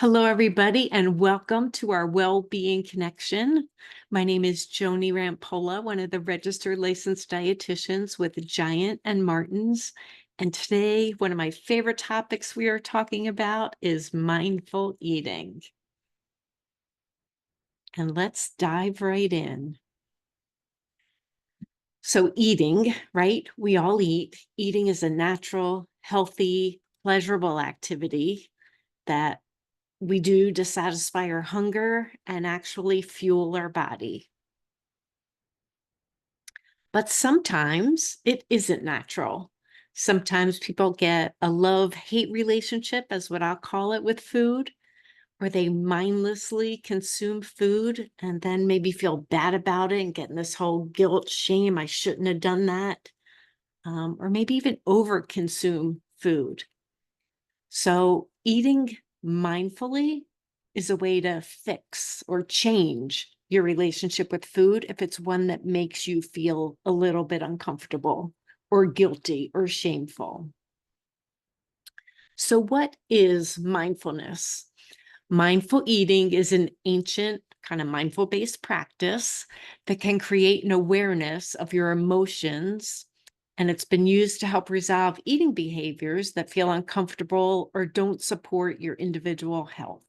Hello, everybody, and welcome to our Wellbeing Connection. My name is Joni Rampolla, one of the registered licensed dietitians with Giant and Martin's. And today, one of my favorite topics we are talking about is mindful eating. And let's dive right in. So eating, right? We all eat. Eating is a natural, healthy, pleasurable activity that we do to satisfy our hunger and actually fuel our body. But sometimes it isn't natural. Sometimes people get a love-hate relationship, as what I'll call it, with food, or they mindlessly consume food and then maybe feel bad about it and get in this whole guilt, shame, I shouldn't have done that, or maybe even over-consume food. So eating mindfully is a way to fix or change your relationship with food if it's one that makes you feel a little bit uncomfortable or guilty or shameful. So what is mindfulness? Mindful eating is an ancient kind of mindful-based practice that can create an awareness of your emotions, and it's been used to help resolve eating behaviors that feel uncomfortable or don't support your individual health.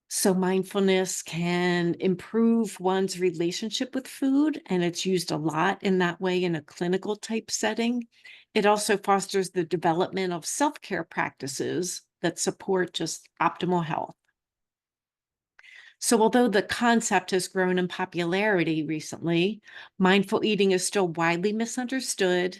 So mindfulness can improve one's relationship with food, and it's used a lot in that way in a clinical type setting. It also fosters the development of self-care practices that support just optimal health. So although the concept has grown in popularity recently, mindful eating is still widely misunderstood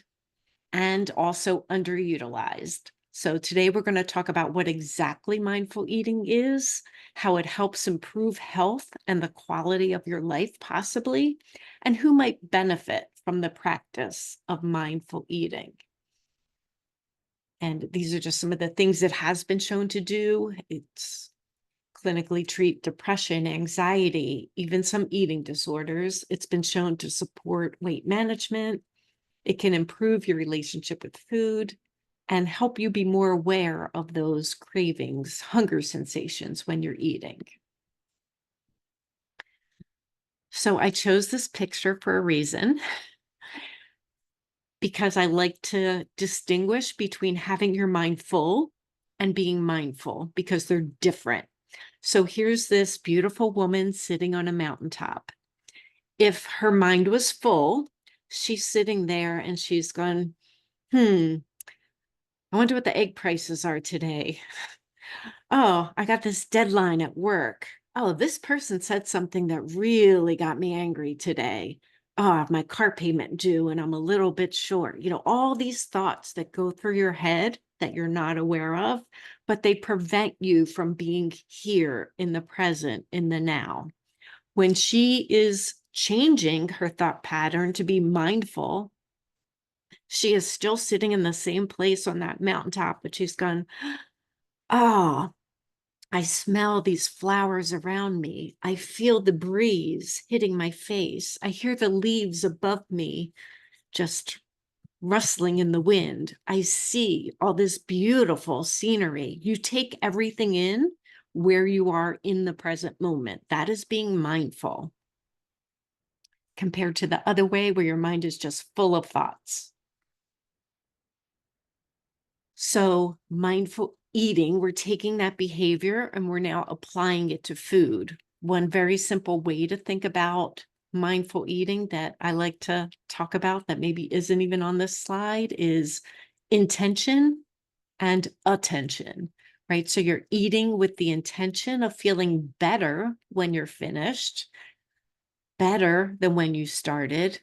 and also underutilized. So today we're going to talk about what exactly mindful eating is, how it helps improve health and the quality of your life possibly, and who might benefit from the practice of mindful eating. And these are just some of the things it has been shown to do. It's clinically treat depression, anxiety, even some eating disorders. It's been shown to support weight management. It can improve your relationship with food and help you be more aware of those cravings, hunger sensations when you're eating. So I chose this picture for a reason, because I like to distinguish between having your mind full and being mindful, because they're different. So here's this beautiful woman sitting on a mountaintop. If her mind was full, she's sitting there and she's going, I wonder what the egg prices are today. Oh, I got this deadline at work. Oh, this person said something that really got me angry today. Oh, my car payment due and I'm a little bit short. All these thoughts that go through your head that you're not aware of, but they prevent you from being here in the present, in the now. When she is changing her thought pattern to be mindful, she is still sitting in the same place on that mountaintop, but she's gone, oh, I smell these flowers around me. I feel the breeze hitting my face. I hear the leaves above me just rustling in the wind. I see all this beautiful scenery. You take everything in where you are in the present moment. That is being mindful, compared to the other way where your mind is just full of thoughts. So mindful eating, we're taking that behavior and we're now applying it to food. One very simple way to think about mindful eating that I like to talk about that maybe isn't even on this slide is intention and attention, right? So you're eating with the intention of feeling better when you're finished, better than when you started,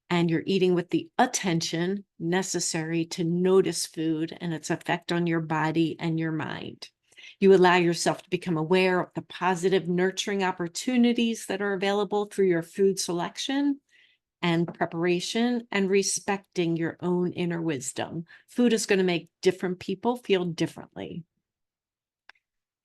and you're eating with the attention necessary to notice food and its effect on your body and your mind. You allow yourself to become aware of the positive, nurturing opportunities that are available through your food selection and preparation, and respecting your own inner wisdom. Food is going to make different people feel differently.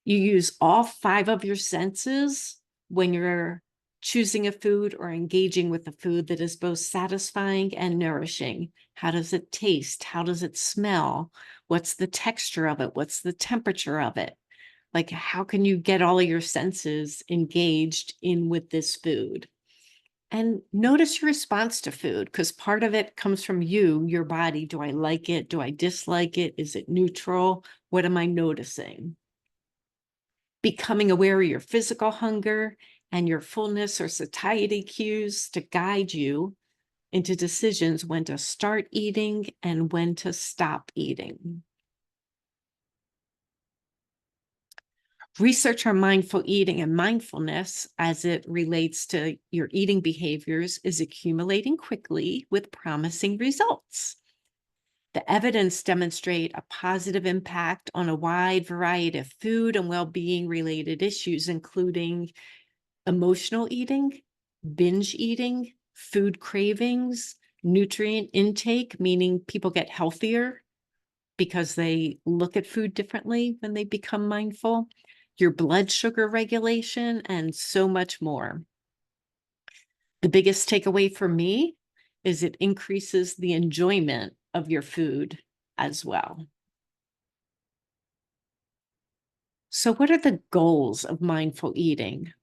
You use all 5 of your senses when you're choosing a food or engaging with a food that is both satisfying and nourishing. How does it taste? How does it smell? What's the texture of it? What's the temperature of it? Like, how can you get all of your senses engaged in with this food? And notice your response to food, because part of it comes from you, your body. Do I like it? Do I dislike it? Is it neutral? What am I noticing? Becoming aware of your physical hunger and your fullness or satiety cues to guide you into decisions when to start eating and when to stop eating. Research on mindful eating and mindfulness as it relates to your eating behaviors is accumulating quickly with promising results. The evidence demonstrate a positive impact on a wide variety of food and well-being related issues, including emotional eating, binge eating, food cravings, nutrient intake, meaning people get healthier because they look at food differently when they become mindful, your blood sugar regulation, and so much more. The biggest takeaway for me is it increases the enjoyment of your food as well. So, what are the goals of mindful eating?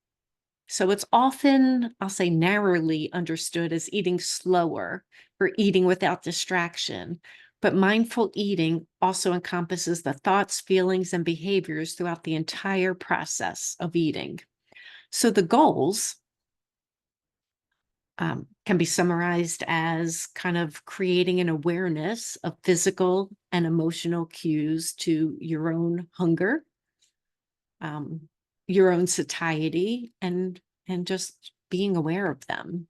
So, it's often, I'll say, narrowly understood as eating slower or eating without distraction. But mindful eating also encompasses the thoughts, feelings, and behaviors throughout the entire process of eating. So, the goals can be summarized as kind of creating an awareness of physical and emotional cues to your own hunger, um, your own satiety, and just being aware of them.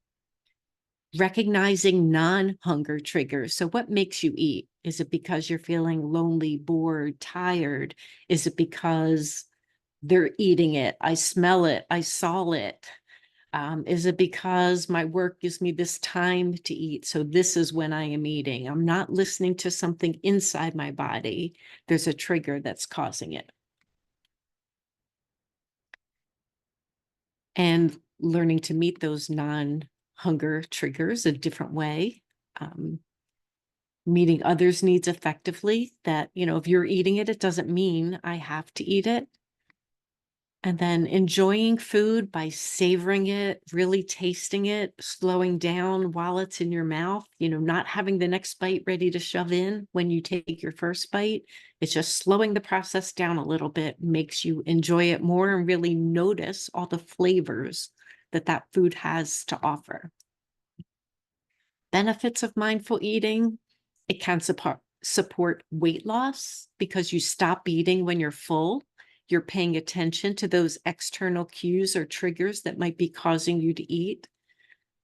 Recognizing non-hunger triggers. So what makes you eat? Is it because you're feeling lonely, bored, tired? Is it because they're eating it? I smell it. I saw it. Is it because my work gives me this time to eat? So this is when I am eating. I'm not listening to something inside my body. There's a trigger that's causing it. And learning to meet those non-hunger triggers a different way. Meeting others' needs effectively, that, if you're eating it, it doesn't mean I have to eat it. And then enjoying food by savoring it, really tasting it, slowing down while it's in your mouth, not having the next bite ready to shove in when you take your first bite. It's just slowing the process down a little bit, makes you enjoy it more and really notice all the flavors that food has to offer. Benefits of mindful eating: it can support weight loss because you stop eating when you're full. You're paying attention to those external cues or triggers that might be causing you to eat.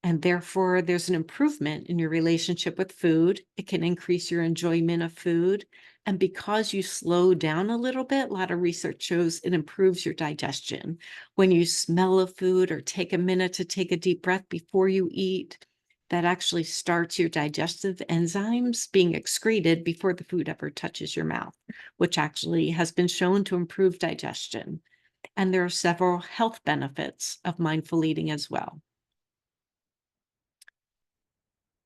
And therefore, there's an improvement in your relationship with food. It can increase your enjoyment of food. And because you slow down a little bit, a lot of research shows it improves your digestion. When you smell a food or take a minute to take a deep breath before you eat, that actually starts your digestive enzymes being excreted before the food ever touches your mouth, which actually has been shown to improve digestion. And there are several health benefits of mindful eating as well.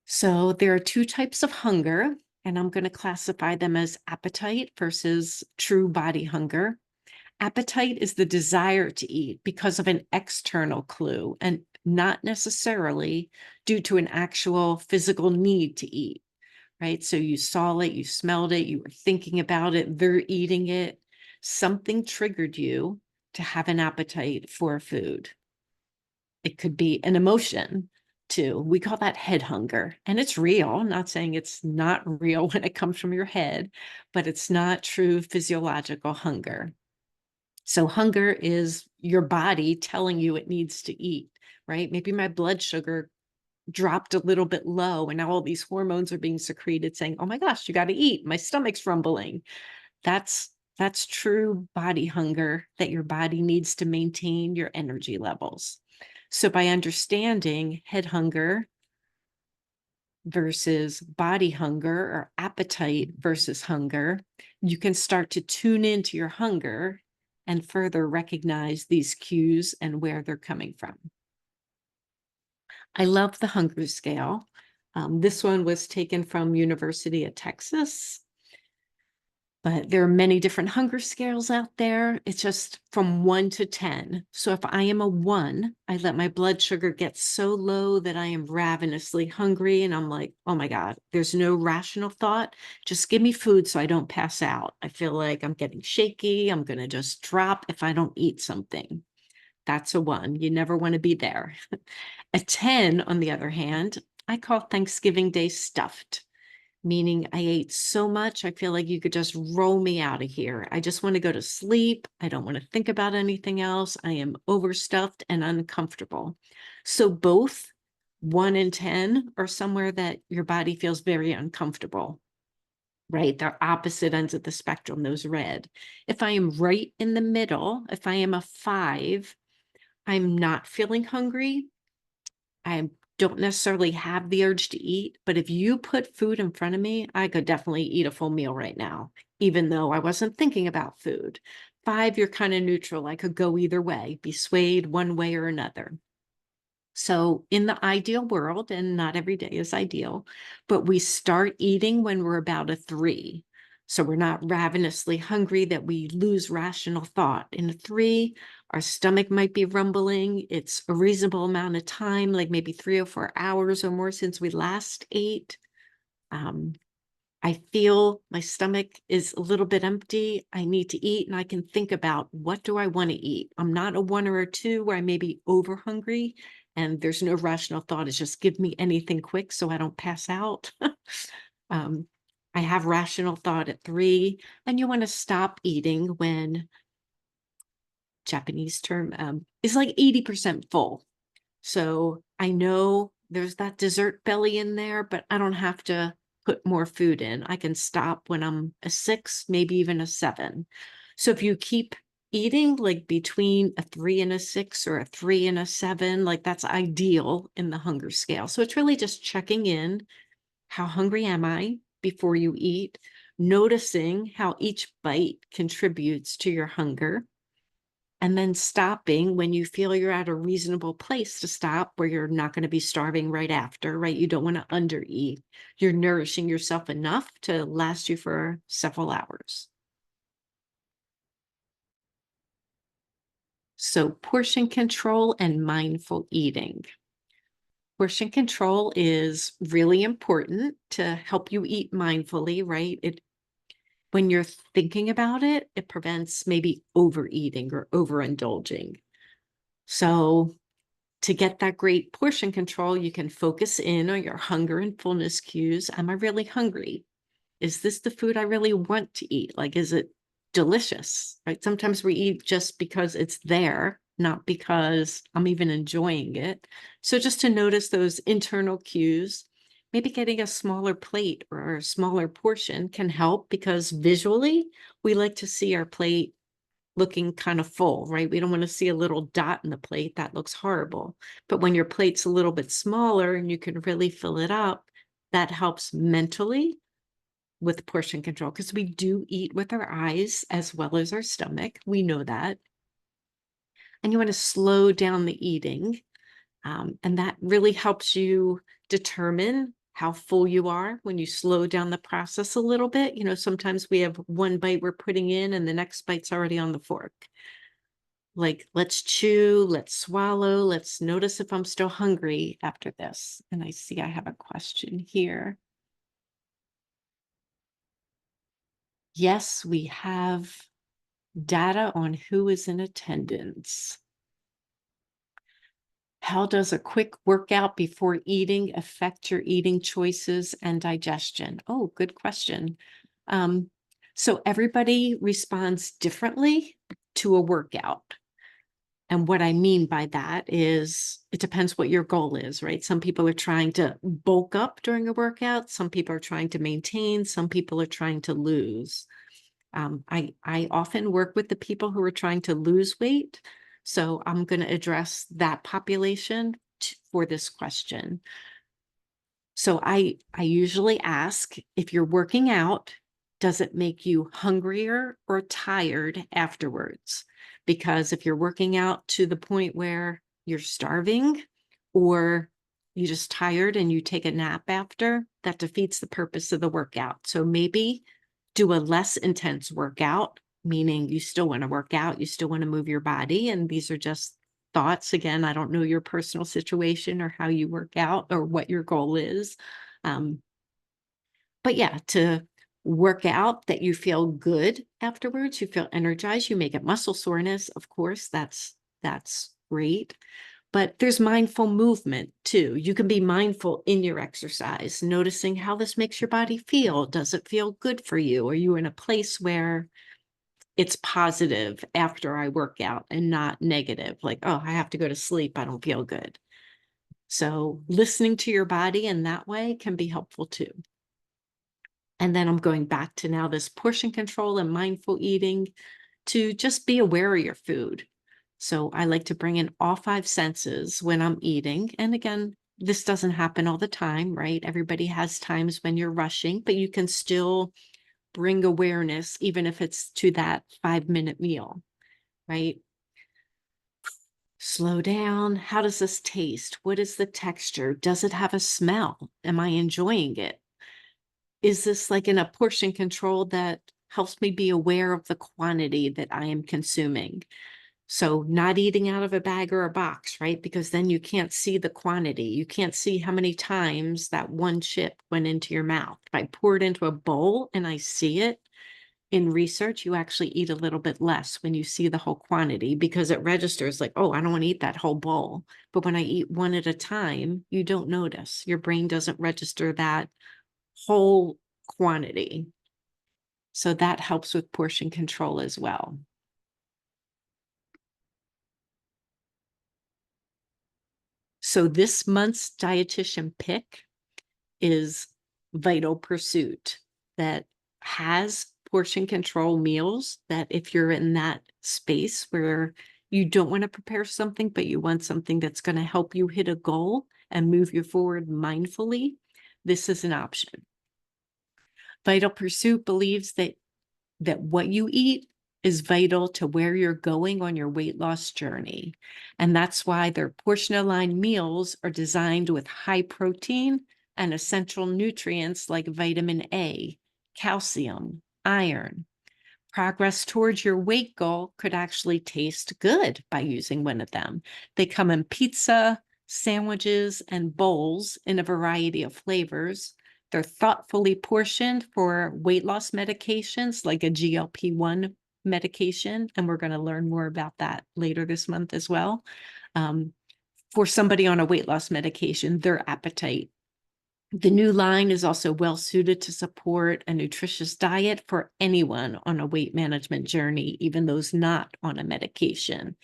So there are two types of hunger, and I'm going to classify them as appetite versus true body hunger. Appetite is the desire to eat because of an external clue and not necessarily due to an actual physical need to eat, right? So you saw it, you smelled it, you were thinking about it, they're eating it. Something triggered you to have an appetite for food. It could be an emotion too. We call that head hunger, and it's real. I'm not saying it's not real when it comes from your head, but it's not true physiological hunger. So hunger is your body telling you it needs to eat, right? Maybe my blood sugar dropped a little bit low and now all these hormones are being secreted saying, "Oh my gosh, you got to eat. My stomach's rumbling." That's true body hunger, that your body needs to maintain your energy levels. So by understanding head hunger versus body hunger, or appetite versus hunger, you can start to tune into your hunger and further recognize these cues and where they're coming from. I love the hunger scale. This one was taken from University of Texas, But there are many different hunger scales out there. It's just from 1 to 10. So if I am a 1, I let my blood sugar get so low that I am ravenously hungry. And I'm like, oh my God, there's no rational thought. Just give me food so I don't pass out. I feel like I'm getting shaky. I'm going to just drop if I don't eat something. That's a 1. You never want to be there. A 10, on the other hand, I call Thanksgiving Day stuffed, meaning I ate so much, I feel like you could just roll me out of here. I just want to go to sleep. I don't want to think about anything else. I am overstuffed and uncomfortable. So both 1 and 10 are somewhere that your body feels very uncomfortable, right? They're opposite ends of the spectrum, those red. If I am right in the middle, if I am a 5, I'm not feeling hungry. I don't necessarily have the urge to eat, but if you put food in front of me, I could definitely eat a full meal right now, even though I wasn't thinking about food. 5, you're kind of neutral. I could go either way, be swayed one way or another. So in the ideal world, and not every day is ideal, but we start eating when we're about a 3. So we're not ravenously hungry that we lose rational thought. In a 3, our stomach might be rumbling. It's a reasonable amount of time, like maybe 3 or 4 hours or more since we last ate. Um, I feel my stomach is a little bit empty. I need to eat, and I can think about, what do I want to eat? I'm not a 1 or a 2 where I may be over hungry and there's no rational thought. It's just give me anything quick so I don't pass out. um, I have rational thought at 3, and you want to stop eating when, Japanese term, is like 80% full. So I know there's that dessert belly in there, but I don't have to put more food in. I can stop when I'm a 6, maybe even a 7. So if you keep eating like between a 3 and a 6 or a 3 and a 7, like that's ideal in the hunger scale. So it's really just checking in. How hungry am I before you eat? Noticing how each bite contributes to your hunger, and then stopping when you feel you're at a reasonable place to stop, where you're not going to be starving right after, right? You don't want to undereat. You're nourishing yourself enough to last you for several hours. So portion control and mindful eating. Portion control is really important to help you eat mindfully, right? When you're thinking about it, it prevents maybe overeating or overindulging. So to get that great portion control, you can focus in on your hunger and fullness cues. Am I really hungry? Is this the food I really want to eat? Like, is it delicious? Right? Sometimes we eat just because it's there, not because I'm even enjoying it. So just to notice those internal cues, maybe getting a smaller plate or a smaller portion can help, because visually we like to see our plate looking kind of full, right? We don't want to see a little dot in the plate. That looks horrible. But when your plate's a little bit smaller and you can really fill it up, that helps mentally with portion control, because we do eat with our eyes as well as our stomach. We know that. And you want to slow down the eating. And that really helps you determine how full you are when you slow down the process a little bit. You know, sometimes we have one bite we're putting in and the next bite's already on the fork. Like, let's chew, let's swallow, let's notice if I'm still hungry after this. And I see I have a question here. Yes, we have data on who is in attendance. How does a quick workout before eating affect your eating choices and digestion? Oh, good question. So everybody responds differently to a workout. And what I mean by that is it depends what your goal is, right? Some people are trying to bulk up during a workout. Some people are trying to maintain. Some people are trying to lose. I often work with the people who are trying to lose weight. So I'm going to address that population for this question. So I usually ask, if you're working out, does it make you hungrier or tired afterwards? Because if you're working out to the point where you're starving, or you're just tired and you take a nap after, that defeats the purpose of the workout. So maybe do a less intense workout, meaning you still want to work out, you still want to move your body. And these are just thoughts. Again, I don't know your personal situation or how you work out or what your goal is. Um, but yeah, to work out that you feel good afterwards, you feel energized, you may get muscle soreness, of course, that's great. But there's mindful movement too. You can be mindful in your exercise, noticing how this makes your body feel. Does it feel good for you? Are you in a place where it's positive after I work out and not negative? Like, oh, I have to go to sleep. I don't feel good. So listening to your body in that way can be helpful too. And then I'm going back to now this portion control and mindful eating to just be aware of your food. So I like to bring in all five senses when I'm eating. And again, this doesn't happen all the time, right? Everybody has times when you're rushing, but you can still bring awareness, even if it's to that 5-minute meal, right? Slow down. How does this taste? What is the texture? Does it have a smell? Am I enjoying it? Is this like in a portion control that helps me be aware of the quantity that I am consuming? So not eating out of a bag or a box, right? Because then you can't see the quantity. You can't see how many times that one chip went into your mouth. If I pour it into a bowl and I see it, in research, you actually eat a little bit less when you see the whole quantity because it registers like, oh, I don't want to eat that whole bowl. But when I eat one at a time, you don't notice. Your brain doesn't register that whole quantity. So that helps with portion control as well. So this month's dietitian pick is Vital Pursuit that has portion control meals that if you're in that space where you don't want to prepare something, but you want something that's going to help you hit a goal and move you forward mindfully, this is an option. Vital Pursuit believes that what you eat is vital to where you're going on your weight loss journey. And that's why their portion aligned meals are designed with high protein and essential nutrients like vitamin A, calcium, iron. Progress towards your weight goal could actually taste good by using one of them. They come in pizza, sandwiches, and bowls in a variety of flavors. They're thoughtfully portioned for weight loss medications like a GLP-1 medication, and we're going to learn more about that later this month as well. For somebody on a weight loss medication, their appetite. The new line is also well suited to support a nutritious diet for anyone on a weight management journey, even those not on a medication.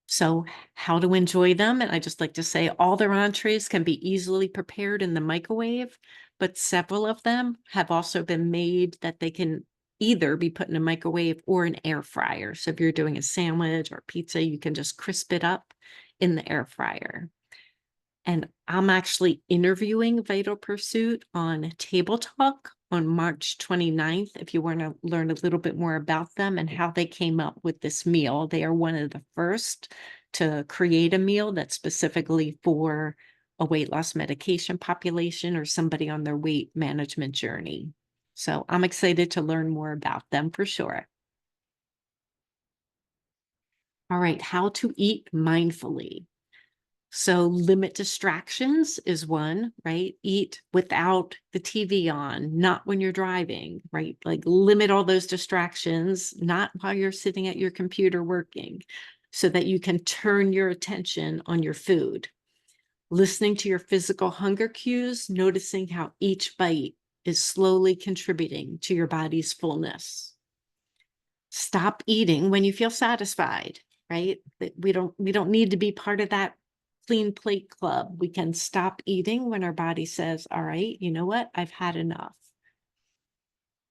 So how to enjoy them. And I just like to say all their entrees can be easily prepared in the microwave, but several of them have also been made that they can either be put in a microwave or an air fryer. So if you're doing a sandwich or pizza, you can just crisp it up in the air fryer. And I'm actually interviewing Vital Pursuit on Table Talk on March 29th. If you want to learn a little bit more about them and how they came up with this meal, they are one of the first to create a meal that's specifically for a weight loss medication population or somebody on their weight management journey. So I'm excited to learn more about them for sure. All right, how to eat mindfully. So limit distractions is one, right? Eat without the TV on, not when you're driving, right? Like limit all those distractions, not while you're sitting at your computer working, so that you can turn your attention on your food. Listening to your physical hunger cues, noticing how each bite is slowly contributing to your body's fullness. Stop eating when you feel satisfied, right? We don't need to be part of that clean plate club. We can stop eating when our body says, all right, you know what? I've had enough.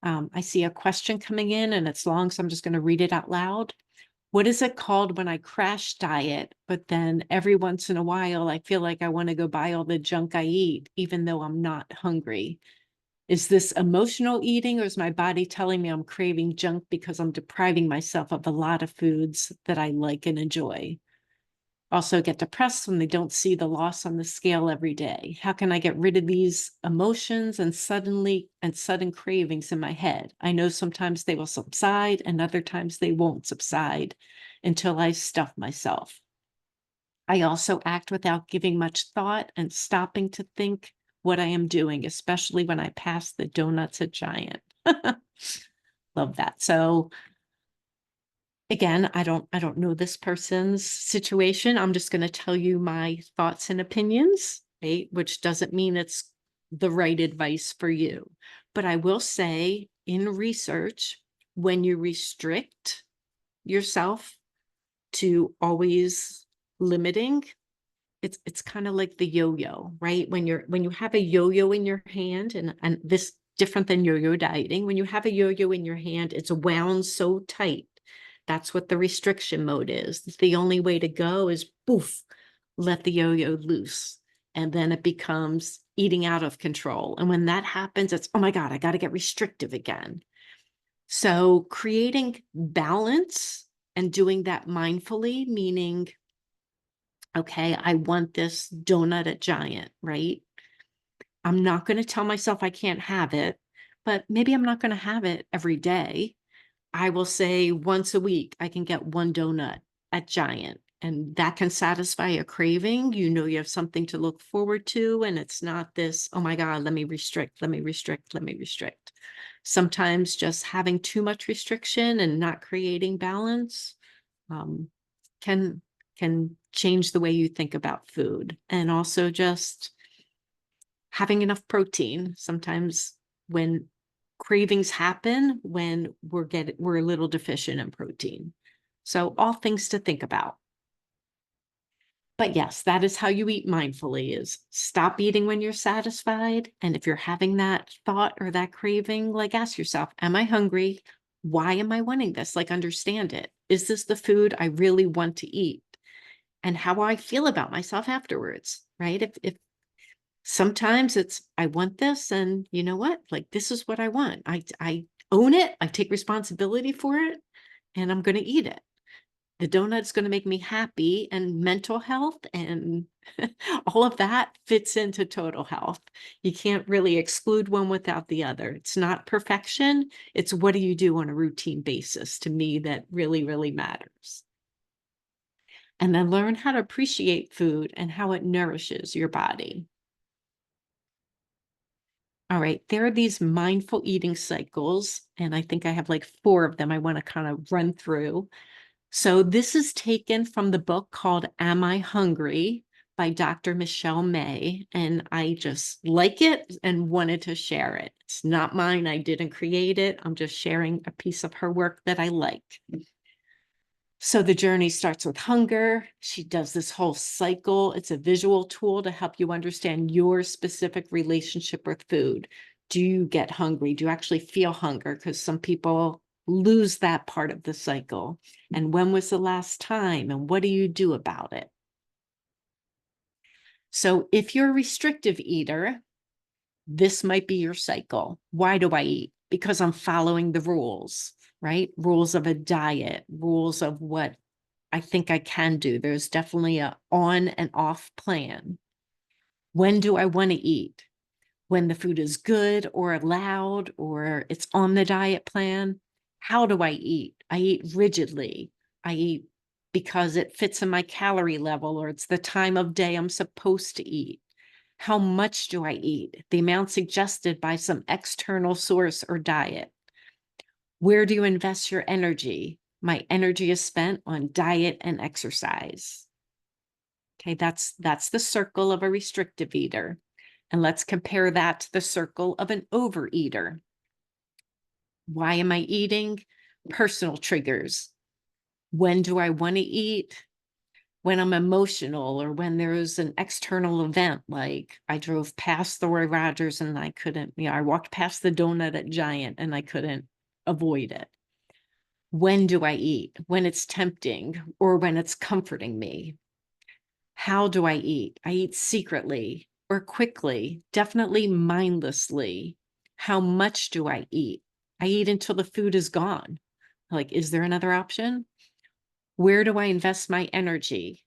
I see a question coming in and it's long, so I'm just going to read it out loud. What is it called when I crash diet, but then every once in a while I feel like I want to go buy all the junk I eat, even though I'm not hungry? Is this emotional eating, or is my body telling me I'm craving junk because I'm depriving myself of a lot of foods that I like and enjoy? also get depressed when they don't see the loss on the scale every day. How can I get rid of these emotions and sudden cravings in my head? I know sometimes they will subside and other times they won't subside until I stuff myself. I also act without giving much thought and stopping to think what I am doing, especially when I pass the donuts at Giant. Love that. So again, I don't know this person's situation. I'm just going to tell you my thoughts and opinions, right? Which doesn't mean it's the right advice for you. But I will say in research, when you restrict yourself to always limiting, it's kind of like the yo-yo, right? When you have a yo-yo in your hand, and this different than yo-yo dieting, when you have a yo-yo in your hand, it's wound so tight. That's what the restriction mode is. The only way to go is poof, let the yo-yo loose. And then it becomes eating out of control. And when that happens, it's, oh my God, I got to get restrictive again. So creating balance and doing that mindfully, meaning, okay, I want this donut at Giant, right? I'm not going to tell myself I can't have it, but maybe I'm not going to have it every day. I will say once a week, I can get one donut at Giant, and that can satisfy a craving. You know, you have something to look forward to, and it's not this, oh my God, let me restrict, let me restrict, let me restrict. Sometimes just having too much restriction and not creating balance um, can change the way you think about food, and also just having enough protein. Sometimes when cravings happen, when we're a little deficient in protein. So all things to think about. But yes, that is how you eat mindfully, is stop eating when you're satisfied. And if you're having that thought or that craving, like ask yourself, am I hungry? Why am I wanting this? Like understand it. Is this the food I really want to eat? And how I feel about myself afterwards, right? If sometimes it's, I want this, and you know what? Like, this is what I want. I own it. I take responsibility for it, and I'm going to eat it. The donut's going to make me happy, and mental health and all of that fits into total health. You can't really exclude one without the other. It's not perfection. It's what do you do on a routine basis, to me, that really, really matters. And then learn how to appreciate food and how it nourishes your body. All right, there are these mindful eating cycles, and I think I have like 4 of them I want to kind of run through. So this is taken from the book called Am I Hungry by Dr. Michelle May, and I just like it and wanted to share it. It's not mine. I didn't create it. I'm just sharing a piece of her work that I like. So the journey starts with hunger. She does this whole cycle. It's a visual tool to help you understand your specific relationship with food. Do you get hungry? Do you actually feel hunger? Because some people lose that part of the cycle. And when was the last time? And what do you do about it? So if you're a restrictive eater, this might be your cycle. Why do I eat? Because I'm following the rules, right? Rules of a diet, rules of what I think I can do. There's definitely a on and off plan. When do I want to eat? When the food is good or allowed or it's on the diet plan. How do I eat? I eat rigidly. I eat because it fits in my calorie level or it's the time of day I'm supposed to eat. How much do I eat? The amount suggested by some external source or diet. Where do you invest your energy? My energy is spent on diet and exercise. Okay, that's the circle of a restrictive eater. And let's compare that to the circle of an overeater. Why am I eating? Personal triggers. When do I want to eat? When I'm emotional or when there's an external event, like I drove past the Roy Rogers and I couldn't, I walked past the donut at Giant and I couldn't avoid it. When do I eat? When it's tempting or when it's comforting me. How do I eat? I eat secretly or quickly, definitely mindlessly. How much do I eat? I eat until the food is gone. Like, is there another option? Where do I invest my energy?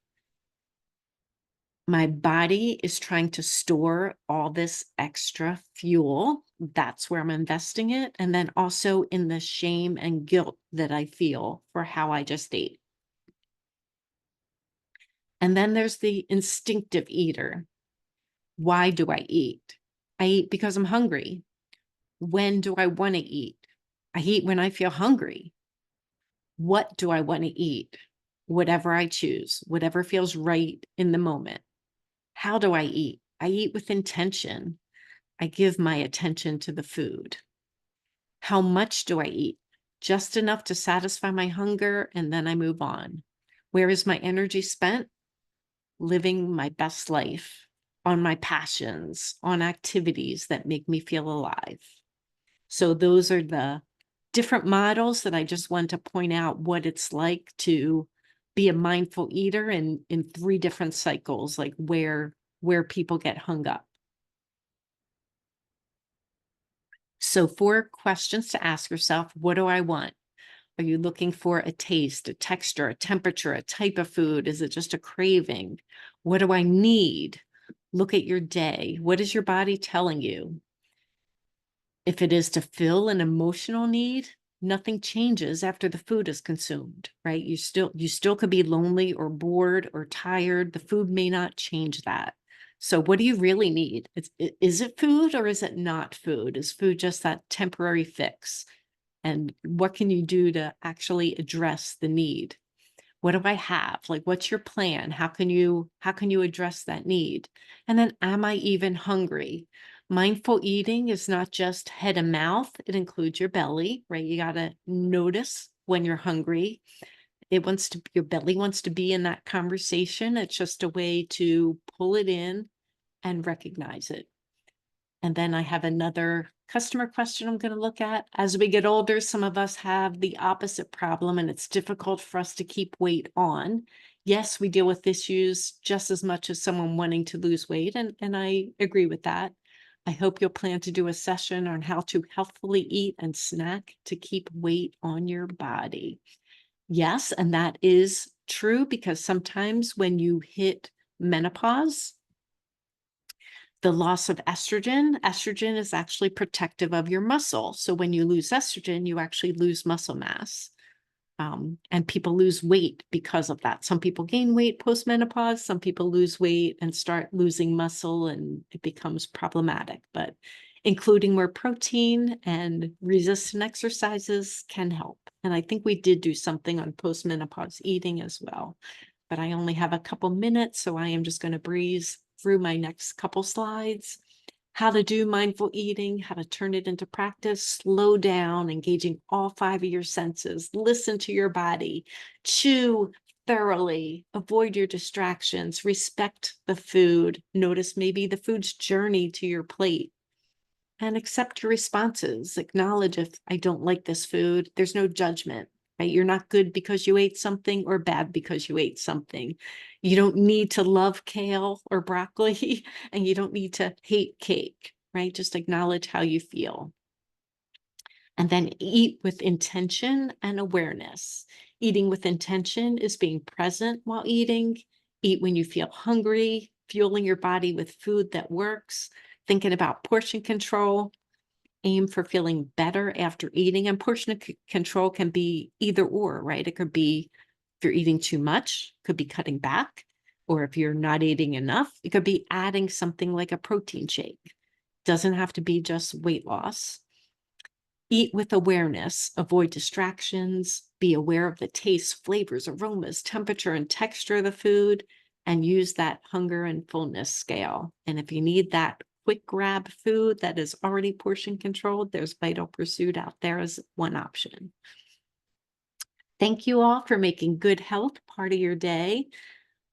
My body is trying to store all this extra fuel. That's where I'm investing it. And then also in the shame and guilt that I feel for how I just ate. And then there's the instinctive eater. Why do I eat? I eat because I'm hungry. When do I want to eat? I eat when I feel hungry. What do I want to eat? Whatever I choose, whatever feels right in the moment. How do I eat? I eat with intention. I give my attention to the food. How much do I eat? Just enough to satisfy my hunger, and then I move on. Where is my energy spent? Living my best life, on my passions, on activities that make me feel alive. So those are the different models that I just want to point out what it's like to be a mindful eater in three different cycles, like where people get hung up. So 4 questions to ask yourself: what do I want? Are you looking for a taste, a texture, a temperature, a type of food? Is it just a craving? What do I need? Look at your day. What is your body telling you? If it is to fill an emotional need, nothing changes after the food is consumed, right? You still could be lonely or bored or tired. The food may not change that. So what do you really need? Is it food or is it not food? Is food just that temporary fix? And what can you do to actually address the need? What do I have? Like, what's your plan? How can you address that need? And then, am I even hungry? Mindful eating is not just head and mouth. It includes your belly, right? You got to notice when you're hungry. Your belly wants to be in that conversation. It's just a way to pull it in and recognize it. And then I have another customer question I'm going to look at. As we get older, some of us have the opposite problem, and it's difficult for us to keep weight on. Yes, we deal with issues just as much as someone wanting to lose weight, and I agree with that. I hope you'll plan to do a session on how to healthfully eat and snack to keep weight on your body. Yes, and that is true because sometimes when you hit menopause, the loss of estrogen is actually protective of your muscle. So when you lose estrogen, you actually lose muscle mass. And people lose weight because of that. Some people gain weight post-menopause, some people lose weight and start losing muscle, and it becomes problematic. But including more protein and resistant exercises can help. And I think we did do something on post-menopause eating as well. But I only have a couple minutes, so I am just going to breeze through my next couple slides. How to do mindful eating, how to turn it into practice, slow down, engaging all 5 of your senses, listen to your body, chew thoroughly, avoid your distractions, respect the food, notice maybe the food's journey to your plate, and accept your responses. Acknowledge if I don't like this food. There's no judgment, right? You're not good because you ate something or bad because you ate something. You don't need to love kale or broccoli, and you don't need to hate cake, right? Just acknowledge how you feel. And then eat with intention and awareness. Eating with intention is being present while eating. Eat when you feel hungry, fueling your body with food that works, thinking about portion control. Aim for feeling better after eating. And portion control can be either or, right? It could be if you're eating too much, could be cutting back. Or if you're not eating enough, it could be adding something like a protein shake. Doesn't have to be just weight loss. Eat with awareness, avoid distractions, be aware of the taste, flavors, aromas, temperature, and texture of the food, and use that hunger and fullness scale. And if you need that quick grab food that is already portion controlled, there's Vital Pursuit out there as one option. Thank you all for making good health part of your day.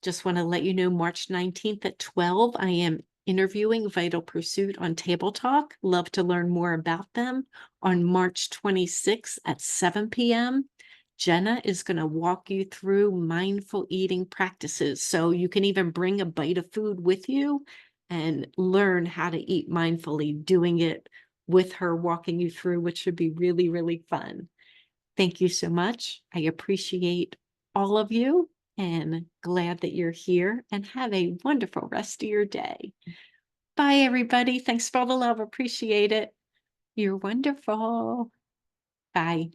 Just want to let you know, March 19th at 12, I am interviewing Vital Pursuit on Table Talk. Love to learn more about them. On March 26th at 7 p.m., Jenna is going to walk you through mindful eating practices. So you can even bring a bite of food with you and learn how to eat mindfully, doing it with her, walking you through, which should be really, really fun. Thank you so much. I appreciate all of you. and glad that you're here and have a wonderful rest of your day. Bye, everybody. Thanks for all the love. Appreciate it. You're wonderful. Bye.